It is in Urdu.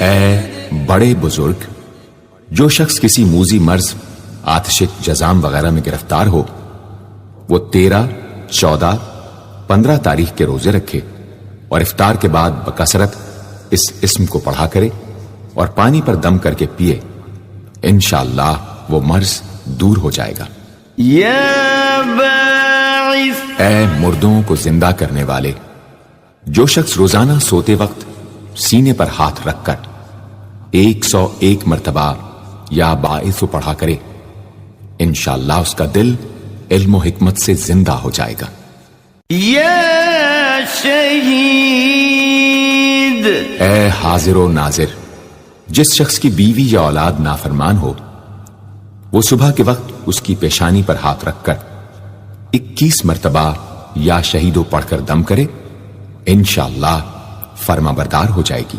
اے بڑے بزرگ، جو شخص کسی موذی مرض، آتش جزام وغیرہ میں گرفتار ہو، وہ 13، 14، 15 تاریخ کے روزے رکھے اور افطار کے بعد بکثرت اس اسم کو پڑھا کرے اور پانی پر دم کر کے پیے، انشاءاللہ وہ مرض دور ہو جائے گا۔ یا باعث، اے مردوں کو زندہ کرنے والے، جو شخص روزانہ سوتے وقت سینے پر ہاتھ رکھ کر 101 مرتبہ یا باعث پڑھا کرے، انشاءاللہ اس کا دل علم و حکمت سے زندہ ہو جائے گا۔ یا شہید، اے حاضر و ناظر، جس شخص کی بیوی یا اولاد نافرمان ہو، وہ صبح کے وقت اس کی پیشانی پر ہاتھ رکھ کر 21 مرتبہ یا شہیدو پڑھ کر دم کرے، انشاءاللہ فرما بردار ہو جائے گی۔